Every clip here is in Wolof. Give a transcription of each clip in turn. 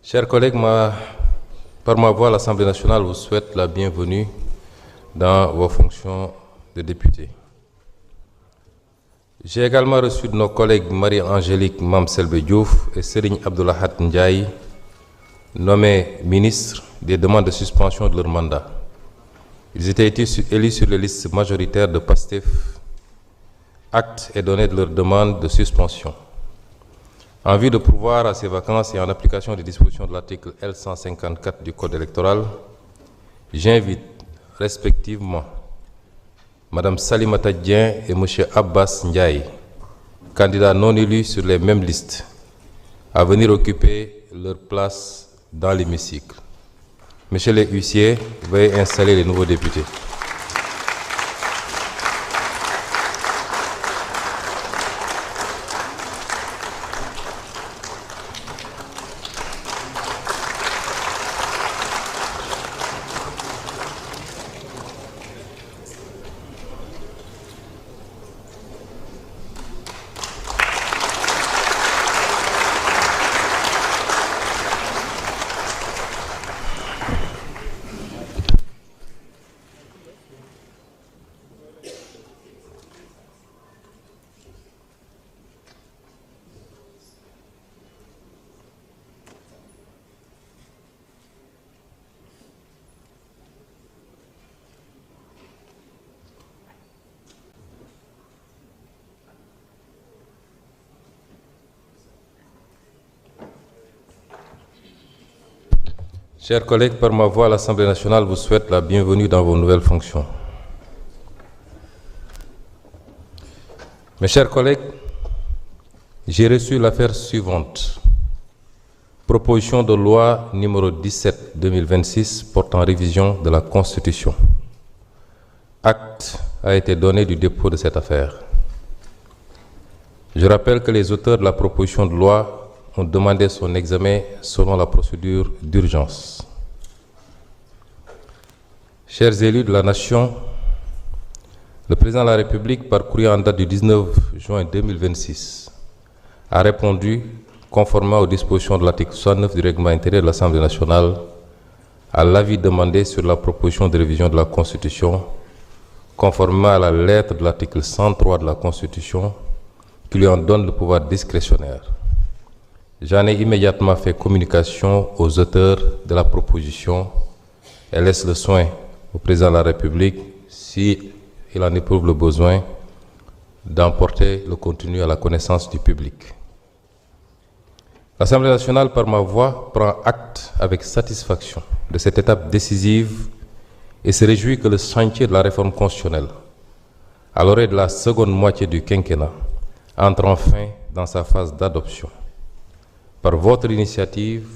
Chers collègues, par ma voix, l'Assemblée nationale vous souhaite la bienvenue dans vos fonctions de député. J'ai également reçu de nos collègues Marie-Angélique Mamselbe Diouf et Serigne Abdoulahat Ndiaye, nommés ministres, des demandes de suspension de leur mandat. Ils étaient élus sur les listes majoritaires de PASTEF. Acte est donné de leur demande de suspension. En vue de pourvoir à ces vacances et en application des dispositions de l'article L154 du Code électoral, j'invite respectivement Mme Salimata Dien et M. Abbas Ndiaye, candidats non élus sur les mêmes listes, à venir occuper leur place dans l'hémicycle. Monsieur les huissiers, veuillez installer les nouveaux députés. Chers collègues, par ma voix, l'Assemblée nationale vous souhaite la bienvenue dans vos nouvelles fonctions. Mes chers collègues, j'ai reçu l'affaire suivante. Proposition de loi numéro 17/2026 portant révision de la Constitution. Acte a été donné du dépôt de cette affaire. Je rappelle que les auteurs de la proposition de loi ont demandé son examen selon la procédure d'urgence. Chers élus de la Nation, le Président de la République, par courrier en date du 19 juin 2026, a répondu, conformément aux dispositions de l'article 69 du règlement intérieur de l'Assemblée nationale, à l'avis demandé sur la proposition de révision de la Constitution, conformément à la lettre de l'article 103 de la Constitution, qui lui en donne le pouvoir discrétionnaire. J'en ai immédiatement fait communication aux auteurs de la proposition et laisse le soin au Président de la République, s'il en éprouve le besoin, d'emporter le contenu à la connaissance du public. L'Assemblée nationale, par ma voix, prend acte avec satisfaction de cette étape décisive et se réjouit que le chantier de la réforme constitutionnelle, à l'orée de la seconde moitié du quinquennat, entre enfin dans sa phase d'adoption. Par votre initiative,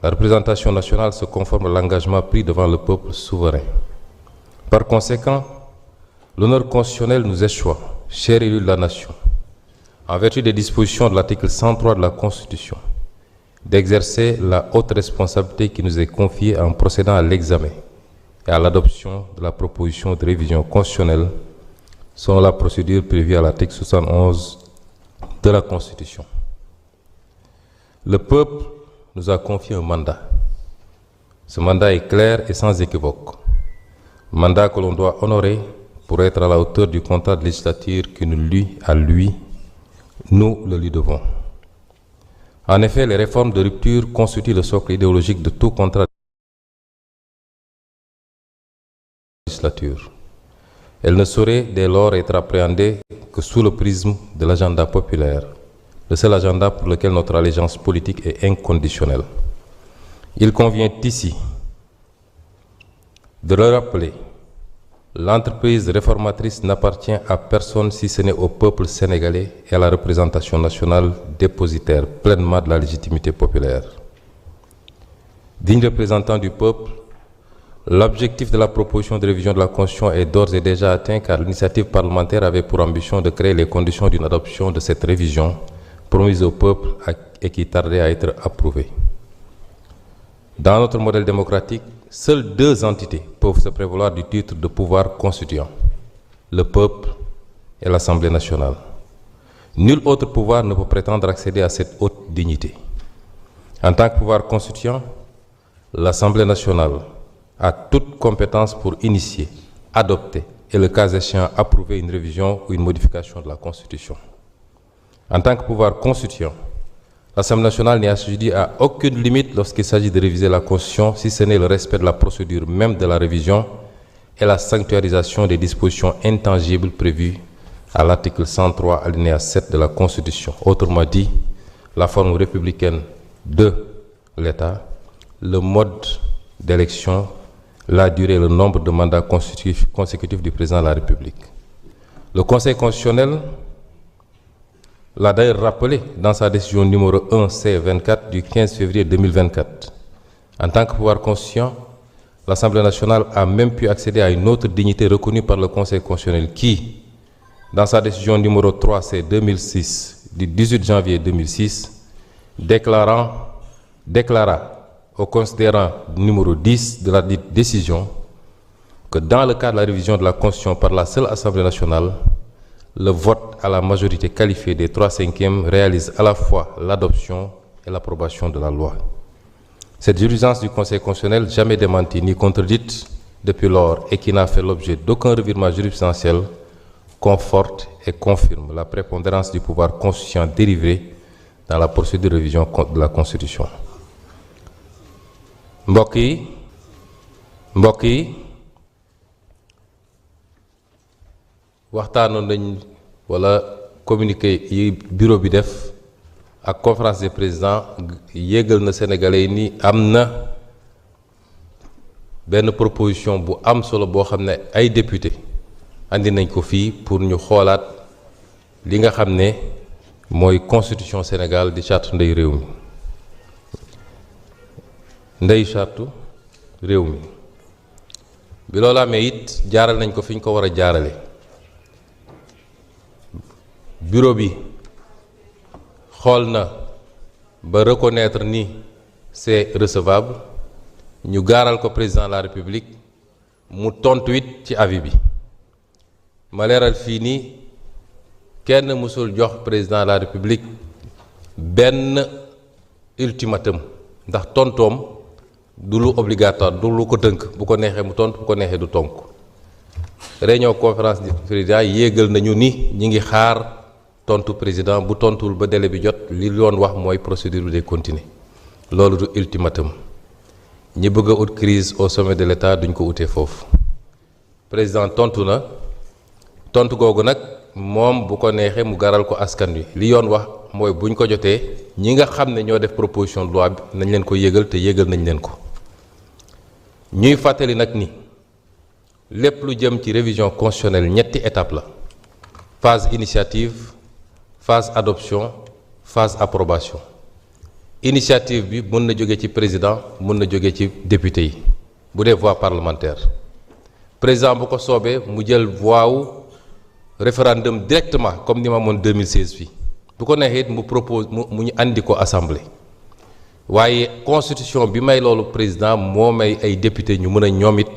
la représentation nationale se conforme à l'engagement pris devant le peuple souverain. Par conséquent, l'honneur constitutionnel nous échoit, chers élus de la Nation, en vertu des dispositions de l'article 103 de la Constitution, d'exercer la haute responsabilité qui nous est confiée en procédant à l'examen et à l'adoption de la proposition de révision constitutionnelle selon la procédure prévue à l'article 71 de la Constitution. Le peuple nous a confié un mandat. Ce mandat est clair et sans équivoque. Mandat que l'on doit honorer pour être à la hauteur du contrat de législature qui nous lie à lui. Nous le lui devons. En effet, les réformes de rupture constituent le socle idéologique de tout contrat de législature. Elles ne sauraient dès lors être appréhendées que sous le prisme de l'agenda populaire, le seul agenda pour lequel notre allégeance politique est inconditionnelle. Il convient ici de le rappeler, l'entreprise réformatrice n'appartient à personne si ce n'est au peuple sénégalais et à la représentation nationale dépositaire pleinement de la légitimité populaire. Digne représentant du peuple, l'objectif de la proposition de révision de la Constitution est d'ores et déjà atteint car l'initiative parlementaire avait pour ambition de créer les conditions d'une adoption de cette révision promise au peuple et qui tardait à être approuvée. Dans notre modèle démocratique, seules deux entités peuvent se prévaloir du titre de pouvoir constituant, le peuple et l'Assemblée nationale. Nul autre pouvoir ne peut prétendre accéder à cette haute dignité. En tant que pouvoir constituant, l'Assemblée nationale a toute compétence pour initier, adopter et, le cas échéant, approuver une révision ou une modification de la Constitution. En tant que pouvoir constituant, l'Assemblée nationale n'est assujettie à aucune limite lorsqu'il s'agit de réviser la Constitution, si ce n'est le respect de la procédure même de la révision et la sanctuarisation des dispositions intangibles prévues à l'article 103, alinéa 7 de la Constitution. Autrement dit, la forme républicaine de l'État, le mode d'élection, la durée et le nombre de mandats consécutifs du président de la République. Le Conseil constitutionnel l'a d'ailleurs rappelé dans sa décision numéro 1C24 du 15 février 2024. En tant que pouvoir constituant, l'Assemblée nationale a même pu accéder à une autre dignité reconnue par le Conseil constitutionnel qui, dans sa décision numéro 3C 2006 du 18 janvier 2006, déclara au considérant numéro 10 de la dite décision que dans le cadre de la révision de la Constitution par la seule Assemblée nationale, le vote à la majorité qualifiée des 3/5 réalise à la fois l'adoption et l'approbation de la loi. Cette jurisprudence du Conseil constitutionnel, jamais démentie ni contredite depuis lors et qui n'a fait l'objet d'aucun revirement jurisprudentiel, conforte et confirme la prépondérance du pouvoir constituant dérivé dans la procédure de révision de la Constitution. mbokk yi waxtaanoon nañ wala communiqué yi bureau bi def ak conférence des présidents yégal na Sénégalais yi ni am na benn proposition bu am solo boo xam ne ay député andi nañ ko fii pour ñu xoolaat li nga xam ne mooy constitution Sénégal di charte ndey réew mi ndey charte réew mi bi loolu amee it jaaral nañ ko fi ñu ko war a jaarale bureau bi xool na ba reconnaître ni c'est recevable ñu gaaral ko président de la République mu tontu it ci avis bi ma leeral fii nii kenn mësul jox président de la République benn ultimatum ndax tontoom du lu obligatoire du lu ko tënk bu ko neexee mu tontu bu ko neexee du tonk réunion conférence des présidents yéegal nañu ni ñi ngi xaar tontu président bu tontuwul ba délai bi jot li yoon wax mooy procédure bi day continuer loolu du ultimatum ñi bëgg a ut crise au sommet de l'État duñ ko utee foofu président tontu na tontu googu nag moom bu ko neexee mu garal ko askan wi li yoon wax mooy buñ ko jotee ñi nga xam ne ñoo def proposition de loi bi nañ leen ko yégal te yégal nañ leen ko ñuy fàttali nag ni lépp lu jëm ci révision constitutionnelle ñetti étape la phase initiative phase adoption phase approbation initiative bi mën na jóge ci président mën na jóge ci député yi bu dee voie parlementaire président bu ko soobee mu jël voie wu référendum directement comme ni ma amoon 2016 fii bu ko neexee it mu propose mu ñu andi ko assemblée waaye constitution bi may loolu président moo may ay député ñu mën a ñoom it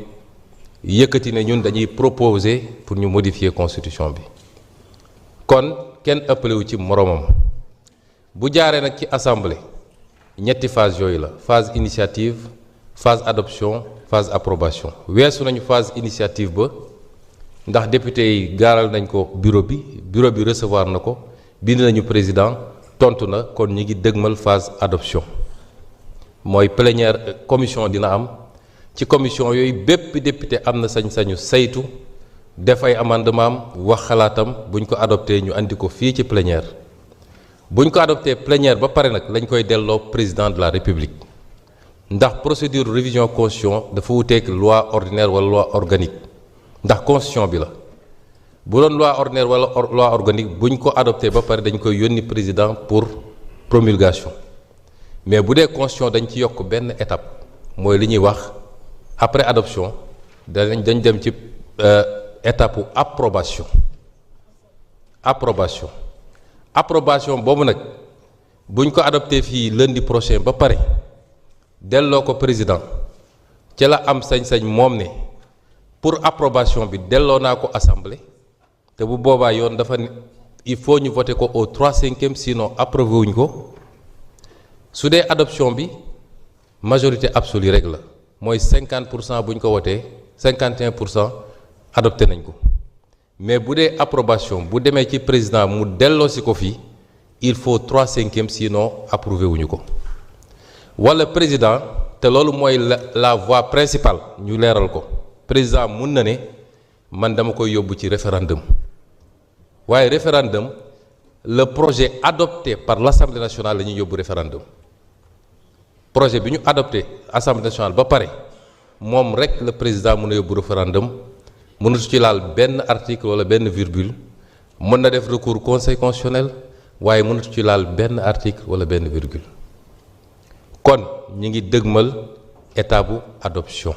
yëkkati ne ñun dañuy proposer pour ñu modifier constitution bi kon kenn ëppalewu ci moromam bu jaaree nag ci assemblée ñetti phase yooyu la phase initiative phase adoption phase approbation weesu nañu phase initiative ba ndax député yi gaaral nañ ko bureau bi recevoir na ko bind nañu président tontu na kon ñi ngi dëgmal phase adoption mooy plénière commission dina am ci commission yooyu bépp député am na sañ-sañu saytu def ay amendement am wax xalaatam buñ ko adopté ñu andi ko fii ci plénière buñ ko adopté plénière ba pare nag lañ koy delloo président de la république ndax procédure révision constitution dafa wuteek loi ordinaire wala loi organique ndax constitution bi la bu doon loi ordinaire wala loi organique buñ ko adopté ba pare dañ koy yónni président pour promulgation mais bu dee constitution dañ ci yokk benn étape mooy li ñuy wax après adoption dañ dem ci étape approbation boobu nag buñ ko adopté fii lundi prochain ba pare delloo ko président ci la am sañ-sañ moom ne pour approbation bi delloo naa ko assemblée te bu boobaa yoon dafa ne il faut ñu voter ko au 3/5 sinon approuvé wuñ ko su dee adoption bi majorité absolue rek la mooy 50% bu ñu ko wotee 51% adopté nañ ko mais bu dee approbation bu demee ci président mu delloosi ko fii il faut 3/5 sinon approuvé wuñu ko wala président te loolu mooy la voie principale ñu leeral ko président mun na ne man dama koy yóbbu ci référendum waaye référendum le projet adopté par l'Assemblée nationale la ñuy yóbbu référendum projet bi ñu adopté Assemblée nationale ba pare moom rek le président mën a yóbbu référendum mënatu ci laal benn article wala benn virgule mën na def recours conseil constitutionnel waaye mënatu ci laal benn article wala benn virgule kon ñi ngi dëgmal état bu adoption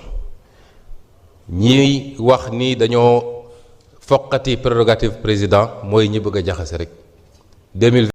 ñiy wax ni dañoo foqati prérogative président mooy ñi bëgg a jaxase rek 2020